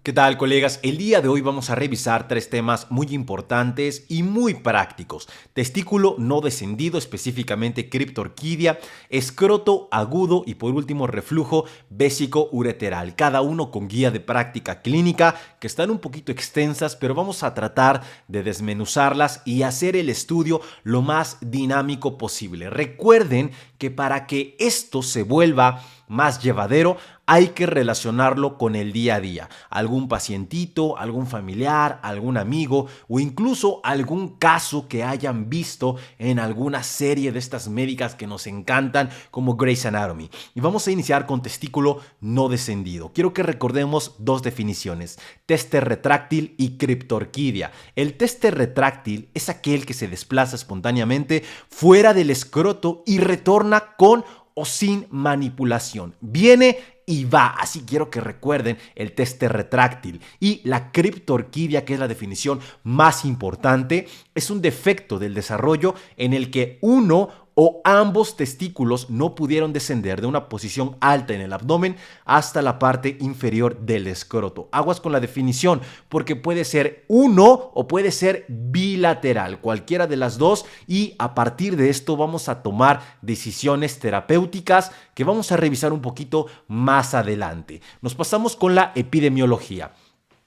¿Qué tal, colegas? El día de hoy vamos a revisar tres temas muy importantes y muy prácticos. Testículo no descendido, específicamente criptorquidia, escroto agudo y por último reflujo vésico-ureteral. Cada uno con guía de práctica clínica que están un poquito extensas, pero vamos a tratar de desmenuzarlas y hacer el estudio lo más dinámico posible. Recuerden que para que esto se vuelva más llevadero, hay que relacionarlo con el día a día. Algún pacientito, algún familiar, algún amigo o incluso algún caso que hayan visto en alguna serie de estas médicas que nos encantan como Grey's Anatomy. Y vamos a iniciar con testículo no descendido. Quiero que recordemos dos definiciones: teste retráctil y criptorquidia. El teste retráctil es aquel que se desplaza espontáneamente fuera del escroto y retorna con o sin manipulación. Viene y va. Así quiero que recuerden el teste retráctil. Y la criptorquidia, que es la definición más importante, es un defecto del desarrollo en el que uno o ambos testículos no pudieron descender de una posición alta en el abdomen hasta la parte inferior del escroto. Aguas con la definición, porque puede ser uno o puede ser bilateral, cualquiera de las dos, y a partir de esto vamos a tomar decisiones terapéuticas que vamos a revisar un poquito más adelante. Nos pasamos con la epidemiología.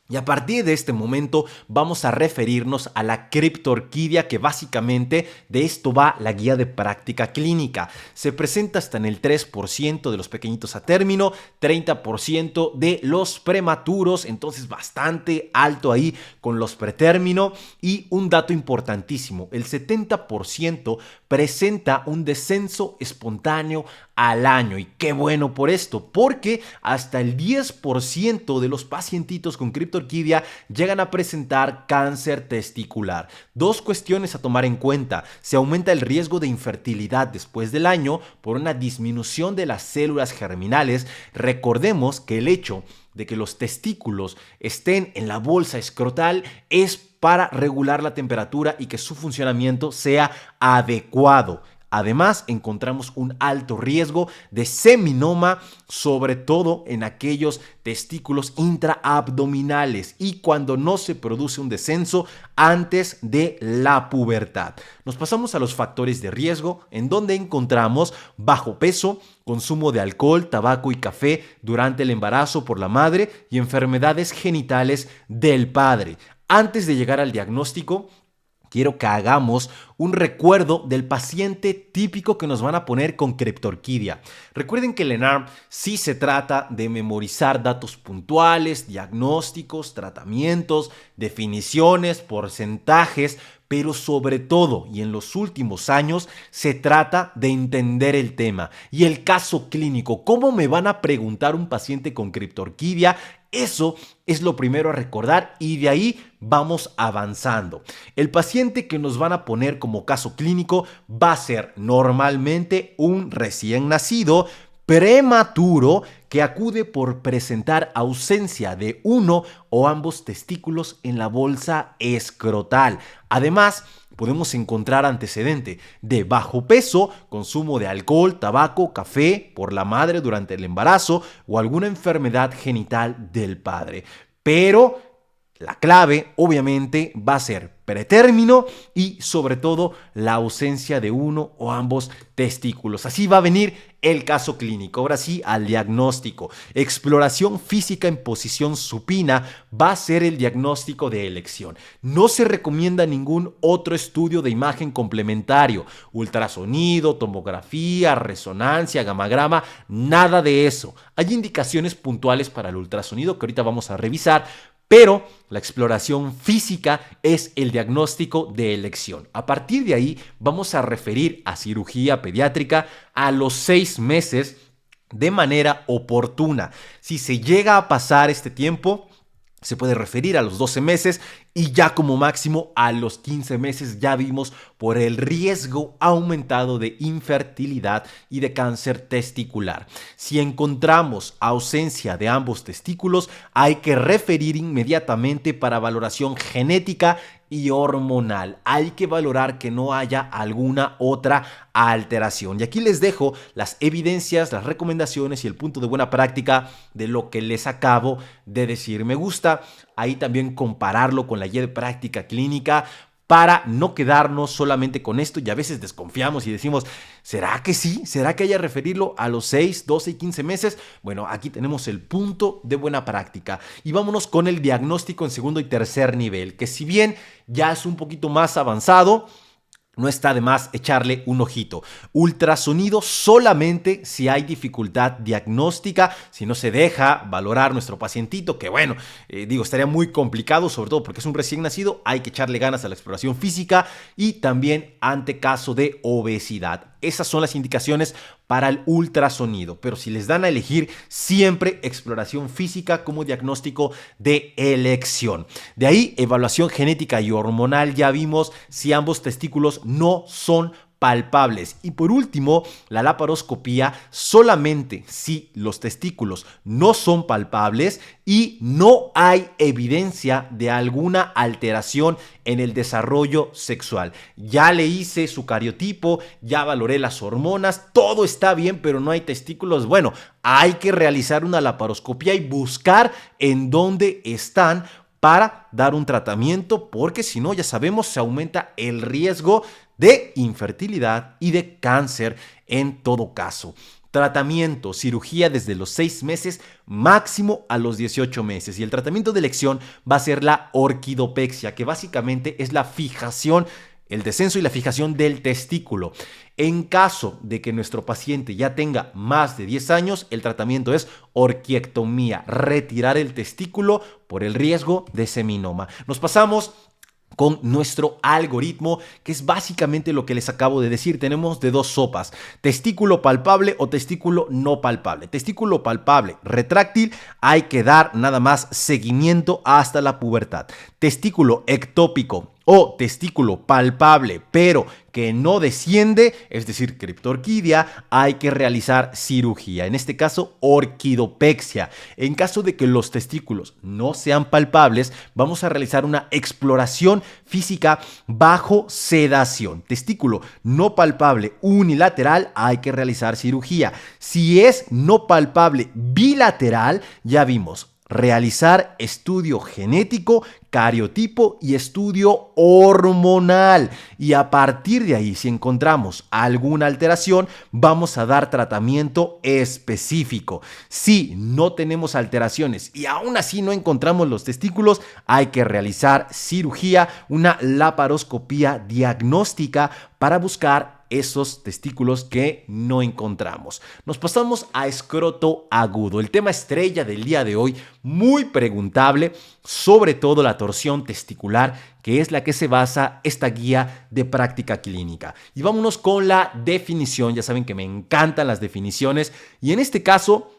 Y a partir de este momento vamos a referirnos a la criptorquidia, que básicamente de esto va la guía de práctica clínica. Se presenta hasta en el 3% de los pequeñitos a término, 30% de los prematuros, entonces bastante alto ahí con los pretérmino. Y un dato importantísimo, el 70% presenta un descenso espontáneo al año. Y qué bueno por esto, porque hasta el 10% de los pacientitos con criptorquidia llegan a presentar cáncer testicular. Dos cuestiones a tomar en cuenta: se aumenta el riesgo de infertilidad después del año por una disminución de las células germinales. Recordemos que el hecho de que los testículos estén en la bolsa escrotal es para regular la temperatura y que su funcionamiento sea adecuado. Además, encontramos un alto riesgo de seminoma, sobre todo en aquellos testículos intraabdominales y cuando no se produce un descenso antes de la pubertad. Nos pasamos a los factores de riesgo, en donde encontramos bajo peso, consumo de alcohol, tabaco y café durante el embarazo por la madre y enfermedades genitales del padre. Antes de llegar al diagnóstico, quiero que hagamos un recuerdo del paciente típico que nos van a poner con criptorquidia. Recuerden que el ENARM sí se trata de memorizar datos puntuales, diagnósticos, tratamientos, definiciones, porcentajes, pero sobre todo, y en los últimos años, se trata de entender el tema y el caso clínico. ¿Cómo me van a preguntar un paciente con criptorquidia? Eso es lo primero a recordar y de ahí vamos avanzando. El paciente que nos van a poner como caso clínico va a ser normalmente un recién nacido prematuro que acude por presentar ausencia de uno o ambos testículos en la bolsa escrotal. Además, podemos encontrar antecedente de bajo peso, consumo de alcohol, tabaco, café por la madre durante el embarazo o alguna enfermedad genital del padre. Pero la clave, obviamente, va a ser pretérmino y sobre todo la ausencia de uno o ambos testículos. Así va a venir el caso clínico. Ahora sí, al diagnóstico. Exploración física en posición supina va a ser el diagnóstico de elección. No se recomienda ningún otro estudio de imagen complementario: ultrasonido, tomografía, resonancia, gamagrama, nada de eso. Hay indicaciones puntuales para el ultrasonido que ahorita vamos a revisar, pero la exploración física es el diagnóstico de elección. A partir de ahí vamos a referir a cirugía pediátrica a los 6 meses de manera oportuna. Si se llega a pasar este tiempo, se puede referir a los 12 meses y ya como máximo a los 15 meses. Ya vimos por el riesgo aumentado de infertilidad y de cáncer testicular. Si encontramos ausencia de ambos testículos, hay que referir inmediatamente para valoración genética y hormonal. Hay que valorar que no haya alguna otra alteración. Y aquí les dejo las evidencias, las recomendaciones y el punto de buena práctica de lo que les acabo de decir. Me gusta ahí también compararlo con la guía de práctica clínica para no quedarnos solamente con esto, y a veces desconfiamos y decimos, ¿será que sí? ¿Será que haya que referirlo a los 6, 12 y 15 meses? Bueno, aquí tenemos el punto de buena práctica. Y vámonos con el diagnóstico en segundo y tercer nivel, que si bien ya es un poquito más avanzado, no está de más echarle un ojito. Ultrasonido solamente si hay dificultad diagnóstica, si no se deja valorar nuestro pacientito, que bueno, estaría muy complicado, sobre todo porque es un recién nacido, hay que echarle ganas a la exploración física y también ante caso de obesidad. Esas son las indicaciones para el ultrasonido, pero si les dan a elegir, siempre exploración física como diagnóstico de elección. De ahí, evaluación genética y hormonal, ya vimos si ambos testículos no son palpables. Y por último, la laparoscopía solamente si los testículos no son palpables y no hay evidencia de alguna alteración en el desarrollo sexual. Ya le hice su cariotipo, ya valoré las hormonas, todo está bien, pero no hay testículos. Bueno, hay que realizar una laparoscopía y buscar en dónde están para dar un tratamiento, porque si no, ya sabemos, se aumenta el riesgo de infertilidad y de cáncer en todo caso. Tratamiento, cirugía desde los 6 meses, máximo a los 18 meses. Y el tratamiento de elección va a ser la orquidopexia, que básicamente es la fijación, el descenso y la fijación del testículo. En caso de que nuestro paciente ya tenga más de 10 años, el tratamiento es orquiectomía, retirar el testículo por el riesgo de seminoma. Nos pasamos con nuestro algoritmo, que es básicamente lo que les acabo de decir. Tenemos de dos sopas: testículo palpable o testículo no palpable. Testículo palpable, retráctil, hay que dar nada más seguimiento hasta la pubertad. Testículo ectópico o testículo palpable, pero que no desciende, es decir, criptorquidia, hay que realizar cirugía. En este caso, orquidopexia. En caso de que los testículos no sean palpables, vamos a realizar una exploración física bajo sedación. Testículo no palpable unilateral, hay que realizar cirugía. Si es no palpable bilateral, ya vimos, realizar estudio genético, cariotipo y estudio hormonal. Y a partir de ahí, si encontramos alguna alteración, vamos a dar tratamiento específico. Si no tenemos alteraciones y aún así no encontramos los testículos, hay que realizar cirugía, una laparoscopía diagnóstica para buscar esos testículos que no encontramos. Nos pasamos a escroto agudo, el tema estrella del día de hoy, muy preguntable, sobre todo la torsión testicular, que es la que se basa esta guía de práctica clínica. Y vámonos con la definición. Ya saben que me encantan las definiciones, y en este caso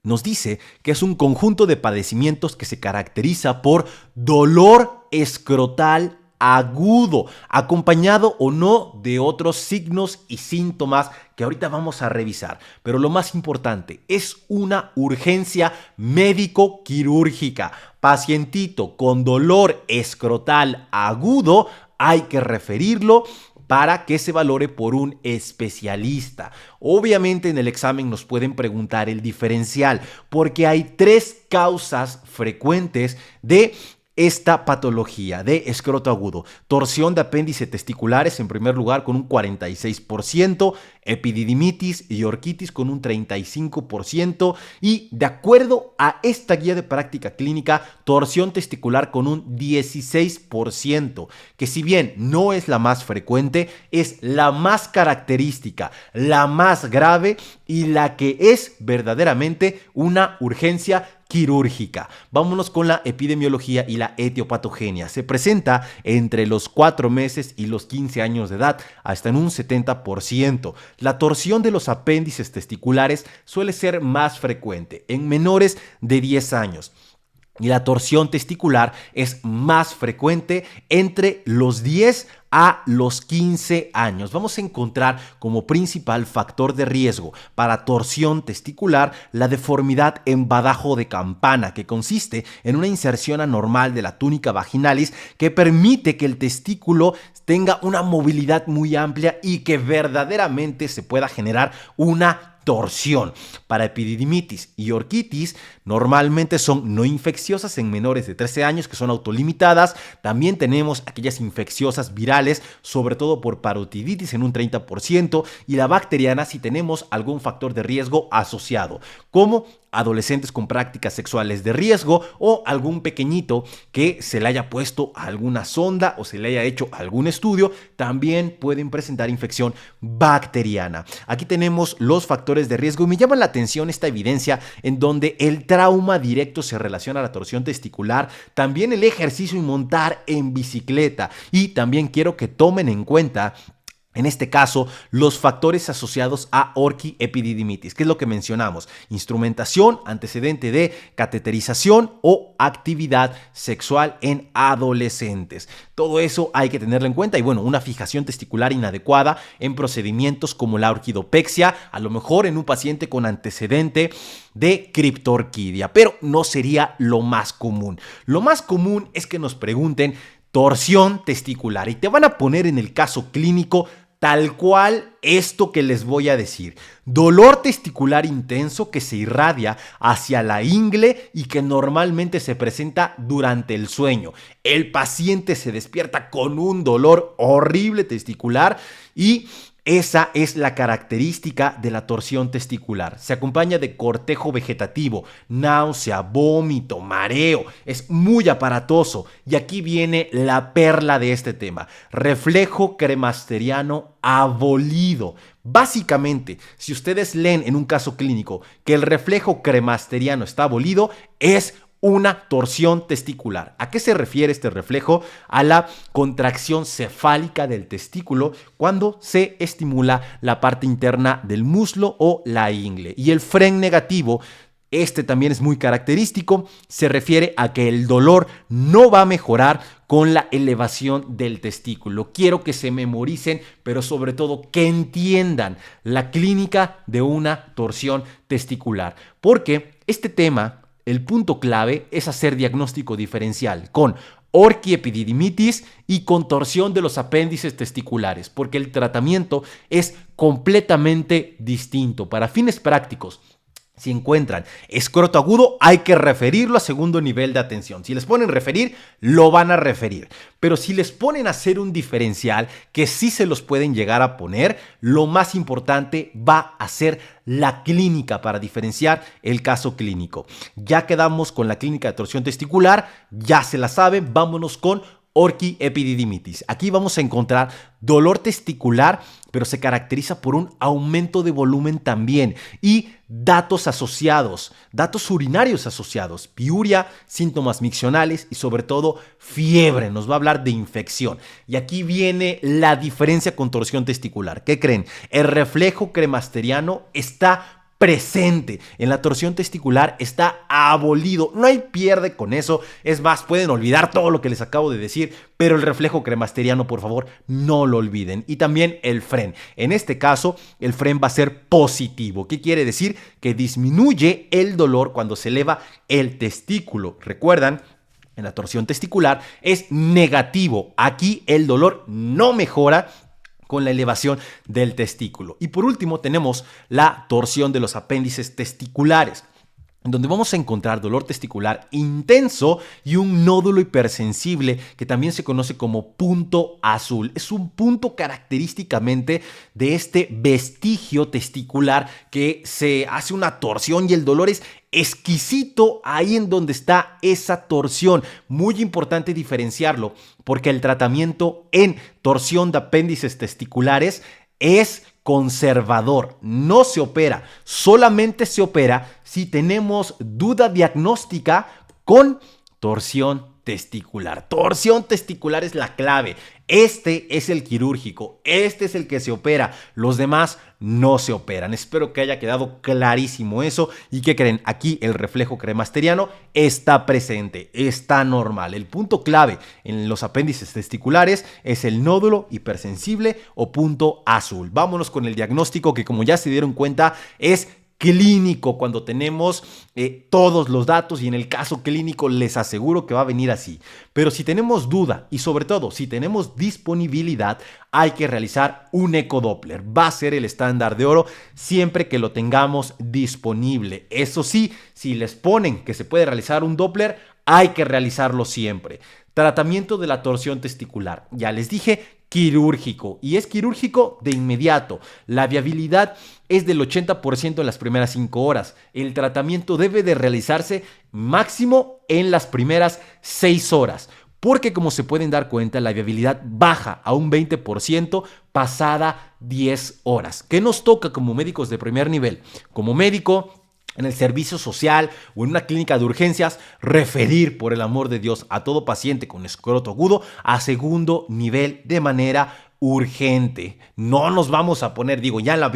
nos dice que es un conjunto de padecimientos que se caracteriza por dolor escrotal agudo, acompañado o no de otros signos y síntomas que ahorita vamos a revisar. Pero lo más importante, es una urgencia médico-quirúrgica. Pacientito con dolor escrotal agudo, hay que referirlo para que se valore por un especialista. Obviamente en el examen nos pueden preguntar el diferencial, porque hay 3 causas frecuentes de esta patología de escroto agudo. Torsión de apéndice testiculares en primer lugar con un 46%, epididimitis y orquitis con un 35% y, de acuerdo a esta guía de práctica clínica, torsión testicular con un 16%, que si bien no es la más frecuente, es la más característica, la más grave y la que es verdaderamente una urgencia quirúrgica. Vámonos con la epidemiología y la etiopatogenia. Se presenta entre los 4 meses y los 15 años de edad, hasta en un 70%. La torsión de los apéndices testiculares suele ser más frecuente en menores de 10 años. Y la torsión testicular es más frecuente entre los 10 a los 15 años. Vamos a encontrar como principal factor de riesgo para torsión testicular la deformidad en badajo de campana, que consiste en una inserción anormal de la túnica vaginalis que permite que el testículo tenga una movilidad muy amplia y que verdaderamente se pueda generar una torsión. Para epididimitis y orquitis normalmente son no infecciosas en menores de 13 años que son autolimitadas. También tenemos aquellas infecciosas virales, sobre todo por parotiditis en un 30%, y la bacteriana si tenemos algún factor de riesgo asociado, como adolescentes con prácticas sexuales de riesgo o algún pequeñito que se le haya puesto alguna sonda o se le haya hecho algún estudio, también pueden presentar infección bacteriana. Aquí tenemos los factores de riesgo y me llama la atención esta evidencia en donde el trauma directo se relaciona a la torsión testicular, también el ejercicio y montar en bicicleta, y también quiero que tomen en cuenta en este caso, los factores asociados a orquiepididimitis, que es lo que mencionamos: instrumentación, antecedente de cateterización o actividad sexual en adolescentes. Todo eso hay que tenerlo en cuenta y bueno, una fijación testicular inadecuada en procedimientos como la orquidopexia, a lo mejor en un paciente con antecedente de criptorquidia, pero no sería lo más común. Lo más común es que nos pregunten torsión testicular y te van a poner en el caso clínico tal cual esto que les voy a decir: dolor testicular intenso que se irradia hacia la ingle y que normalmente se presenta durante el sueño. El paciente se despierta con un dolor horrible testicular y esa es la característica de la torsión testicular. Se acompaña de cortejo vegetativo, náusea, vómito, mareo. Es muy aparatoso. Y aquí viene la perla de este tema: reflejo cremasteriano abolido. Básicamente, si ustedes leen en un caso clínico que el reflejo cremasteriano está abolido, es una torsión testicular. ¿A qué se refiere este reflejo? A la contracción cefálica del testículo cuando se estimula la parte interna del muslo o la ingle. Y el fren negativo, este también es muy característico, se refiere a que el dolor no va a mejorar con la elevación del testículo. Quiero que se memoricen, pero sobre todo que entiendan la clínica de una torsión testicular, porque este tema, el punto clave es hacer diagnóstico diferencial con orquiepididimitis y con torsión de los apéndices testiculares, porque el tratamiento es completamente distinto. Para fines prácticos, si encuentran escroto agudo, hay que referirlo a segundo nivel de atención. Si les ponen referir, lo van a referir. Pero si les ponen a hacer un diferencial, que sí se los pueden llegar a poner, lo más importante va a ser la clínica para diferenciar el caso clínico. Ya quedamos con la clínica de torsión testicular, ya se la saben, vámonos con orquiepididimitis. Aquí vamos a encontrar dolor testicular, pero se caracteriza por un aumento de volumen también y datos asociados, datos urinarios asociados, piuria, síntomas miccionales y sobre todo fiebre. Nos va a hablar de infección. Y aquí viene la diferencia con torsión testicular. ¿Qué creen? El reflejo cremasteriano está presente. En la torsión testicular está abolido. No hay pierde con eso. Es más, pueden olvidar todo lo que les acabo de decir, pero el reflejo cremasteriano, por favor, no lo olviden. Y también el fren. En este caso, el fren va a ser positivo. ¿Qué quiere decir? Que disminuye el dolor cuando se eleva el testículo. ¿Recuerdan? En la torsión testicular es negativo. Aquí el dolor no mejora con la elevación del testículo. Y por último tenemos la torsión de los apéndices testiculares, donde vamos a encontrar dolor testicular intenso y un nódulo hipersensible que también se conoce como punto azul. Es un punto característicamente de este vestigio testicular que se hace una torsión y el dolor es exquisito ahí en donde está esa torsión. Muy importante diferenciarlo porque el tratamiento en torsión de apéndices testiculares es conservador, no se opera, solamente se opera si tenemos duda diagnóstica con torsión testicular. Torsión testicular es la clave. Este es el quirúrgico, este es el que se opera, los demás no se operan. Espero que haya quedado clarísimo eso. ¿Y qué creen? Aquí el reflejo cremasteriano está presente, está normal. El punto clave en los apéndices testiculares es el nódulo hipersensible o punto azul. Vámonos con el diagnóstico, que como ya se dieron cuenta es clínico cuando tenemos todos los datos, y en el caso clínico les aseguro que va a venir así. Pero si tenemos duda y sobre todo si tenemos disponibilidad, hay que realizar un ecodoppler. Va a ser el estándar de oro siempre que lo tengamos disponible. Eso sí, si les ponen que se puede realizar un Doppler, hay que realizarlo siempre. Tratamiento de la torsión testicular. Ya les dije, quirúrgico, y es quirúrgico de inmediato. La viabilidad es del 80% en las primeras 5 horas. El tratamiento debe de realizarse máximo en las primeras 6 horas, porque como se pueden dar cuenta, la viabilidad baja a un 20% pasada 10 horas. ¿Qué nos toca como médicos de primer nivel? Como médico en el servicio social o en una clínica de urgencias, referir, por el amor de Dios, a todo paciente con escroto agudo a segundo nivel de manera urgente. No nos vamos a poner, digo, ya en la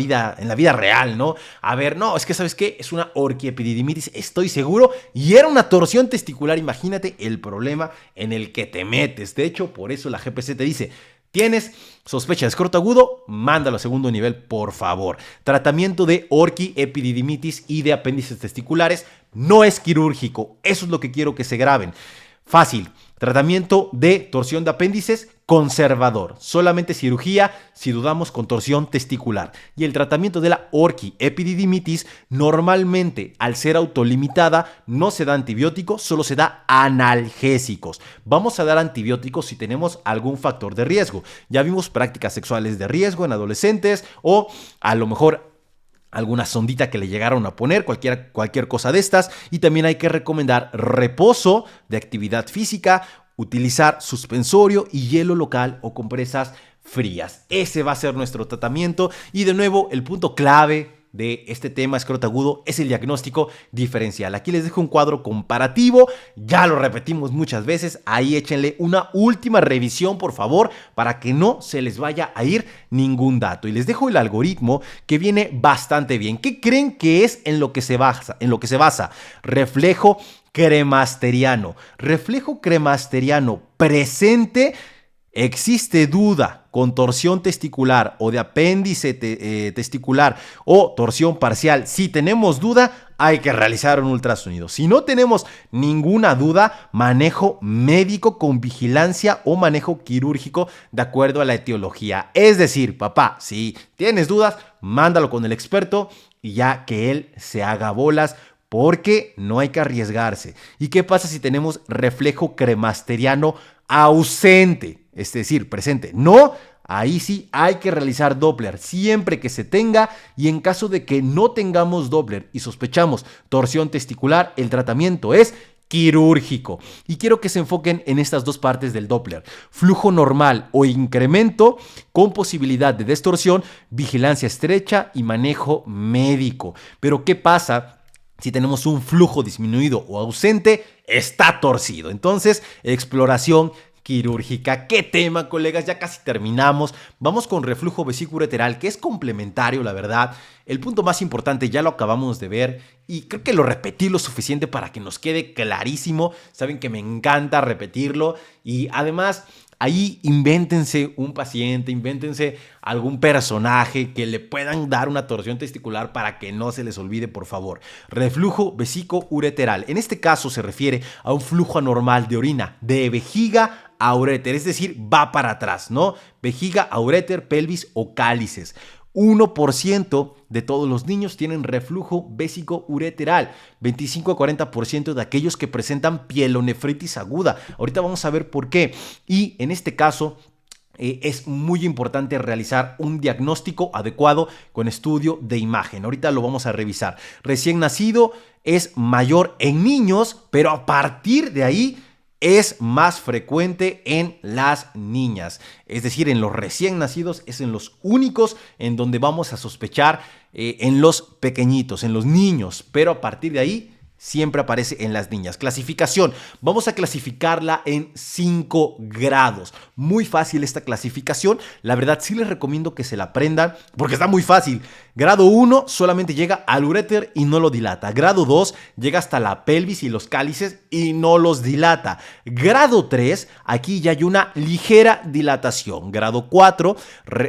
vida real, ¿no? A ver, no, es que ¿sabes qué? Es una orquiepididimitis, estoy seguro, y era una torsión testicular. Imagínate el problema en el que te metes. De hecho, por eso la GPC te dice: ¿tienes sospecha de escroto agudo? Mándalo a segundo nivel, por favor. Tratamiento de orquiepididimitis y de apéndices testiculares no es quirúrgico. Eso es lo que quiero que se graben. Fácil. Tratamiento de torsión de apéndices conservador. Solamente cirugía si dudamos con torsión testicular. Y el tratamiento de la orquiepididimitis, normalmente al ser autolimitada, no se da antibiótico, solo se da analgésicos. Vamos a dar antibióticos si tenemos algún factor de riesgo. Ya vimos prácticas sexuales de riesgo en adolescentes, o a lo mejor alguna sondita que le llegaron a poner, cualquier cosa de estas. Y también hay que recomendar reposo de actividad física, utilizar suspensorio y hielo local o compresas frías. Ese va a ser nuestro tratamiento. Y de nuevo, el punto clave de este tema escroto agudo es el diagnóstico diferencial. Aquí les dejo un cuadro comparativo, ya lo repetimos muchas veces, ahí échenle una última revisión, por favor, para que no se les vaya a ir ningún dato. Y les dejo el algoritmo, que viene bastante bien. ¿Qué creen que es en lo que se basa? Reflejo cremasteriano. Reflejo cremasteriano presente. ¿Existe duda con torsión testicular o de apéndice testicular o torsión parcial? Si tenemos duda, hay que realizar un ultrasonido. Si no tenemos ninguna duda, manejo médico con vigilancia o manejo quirúrgico de acuerdo a la etiología. Es decir, papá, si tienes dudas, mándalo con el experto y ya que él se haga bolas, porque no hay que arriesgarse. ¿Y qué pasa si tenemos reflejo cremasteriano ausente? Es decir, presente. No, ahí sí hay que realizar Doppler siempre que se tenga, y en caso de que no tengamos Doppler y sospechamos torsión testicular, el tratamiento es quirúrgico. Y quiero que se enfoquen en estas dos partes del Doppler: flujo normal o incremento con posibilidad de distorsión, vigilancia estrecha y manejo médico. Pero ¿qué pasa si tenemos un flujo disminuido o ausente? Está torcido. Entonces, exploración quirúrgica. ¿Qué tema, colegas? Ya casi terminamos. Vamos con reflujo vesículo-ureteral, que es complementario, la verdad. El punto más importante ya lo acabamos de ver y creo que lo repetí lo suficiente para que nos quede clarísimo. Saben que me encanta repetirlo, y además ahí invéntense un paciente, invéntense algún personaje que le puedan dar una torsión testicular para que no se les olvide, por favor. Reflujo vesículo-ureteral. En este caso se refiere a un flujo anormal de orina de vejiga a uréter, es decir, va para atrás, ¿no? Vejiga a uréter, pelvis o cálices. 1% de todos los niños tienen reflujo vesículo-ureteral, 25 a 40% de aquellos que presentan pielonefritis aguda. Ahorita vamos a ver por qué. Y en este caso es muy importante realizar un diagnóstico adecuado con estudio de imagen. Ahorita lo vamos a revisar. Recién nacido es mayor en niños, pero a partir de ahí es más frecuente en las niñas. Es decir, en los recién nacidos es en los únicos en donde vamos a sospechar, en los pequeñitos, en los niños. Pero a partir de ahí siempre aparece en las niñas. Clasificación, vamos a clasificarla en 5 grados. Muy fácil esta clasificación, la verdad sí les recomiendo que se la aprendan porque está muy fácil. Grado 1 solamente llega al uréter y no lo dilata. Grado 2 llega hasta la pelvis y los cálices y no los dilata. Grado 3, aquí ya hay una ligera dilatación. Grado 4,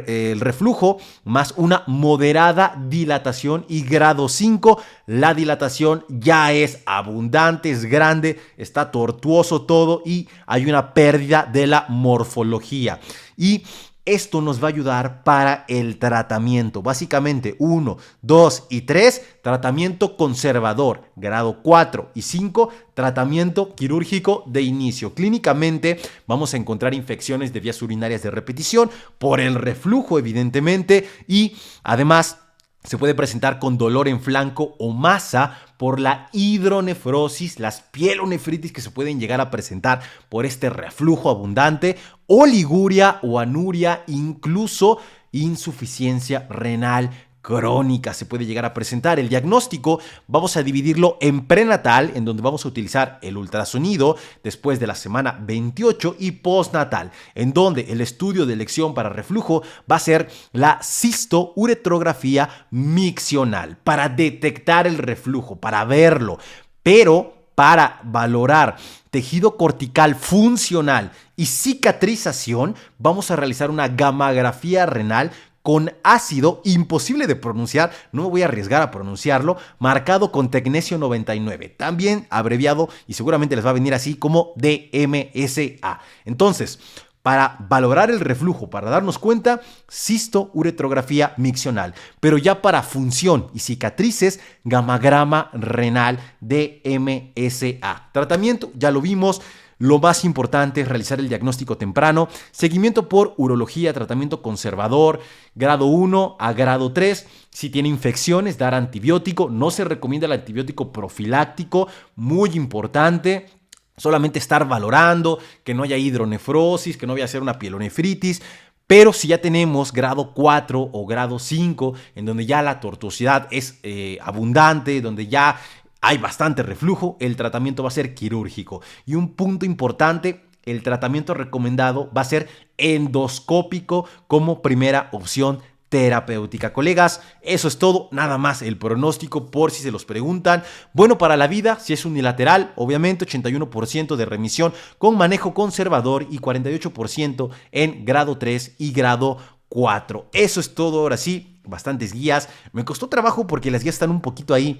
el reflujo más una moderada dilatación. Y grado 5, la dilatación ya es abundante, es grande, está tortuoso todo y hay una pérdida de la morfología. Y esto nos va a ayudar para el tratamiento. Básicamente 1, 2 y 3, tratamiento conservador. Grado 4 y 5, tratamiento quirúrgico de inicio. Clínicamente vamos a encontrar infecciones de vías urinarias de repetición por el reflujo, evidentemente, y además se puede presentar con dolor en flanco o masa por la hidronefrosis, las pielonefritis que se pueden llegar a presentar por este reflujo abundante, oliguria o anuria, incluso insuficiencia renal crónica se puede llegar a presentar. El diagnóstico vamos a dividirlo en prenatal, en donde vamos a utilizar el ultrasonido después de la semana 28, y postnatal, en donde el estudio de elección para reflujo va a ser la cistouretrografía miccional para detectar el reflujo, para verlo, pero para valorar tejido cortical funcional y cicatrización vamos a realizar una gammagrafía renal con ácido, imposible de pronunciar, no me voy a arriesgar a pronunciarlo, marcado con tecnesio 99, también abreviado y seguramente les va a venir así como DMSA. Entonces, para valorar el reflujo, para darnos cuenta, cistouretrografía miccional, pero ya para función y cicatrices, gammagrama renal DMSA. Tratamiento, ya lo vimos. Lo más importante es realizar el diagnóstico temprano, seguimiento por urología, tratamiento conservador, grado 1 a grado 3. Si tiene infecciones, dar antibiótico. No se recomienda el antibiótico profiláctico, muy importante. Solamente estar valorando que no haya hidronefrosis, que no vaya a ser una pielonefritis. Pero si ya tenemos grado 4 o grado 5, en donde ya la tortuosidad es abundante, donde ya hay bastante reflujo, el tratamiento va a ser quirúrgico. Y un punto importante, el tratamiento recomendado va a ser endoscópico como primera opción terapéutica. Colegas, eso es todo, nada más el pronóstico por si se los preguntan. Bueno para la vida, si es unilateral, obviamente 81% de remisión con manejo conservador y 48% en grado 3 y grado 4. Eso es todo, ahora sí, bastantes guías. Me costó trabajo porque las guías están un poquito ahí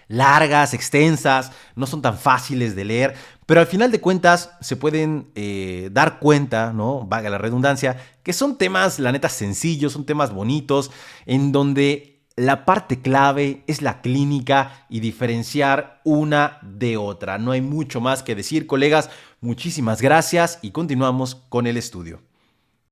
largas, extensas, no son tan fáciles de leer, pero al final de cuentas se pueden dar cuenta, ¿no? Valga la redundancia, que son temas, la neta, sencillos, son temas bonitos, en donde la parte clave es la clínica y diferenciar una de otra. No hay mucho más que decir, colegas. Muchísimas gracias y continuamos con el estudio.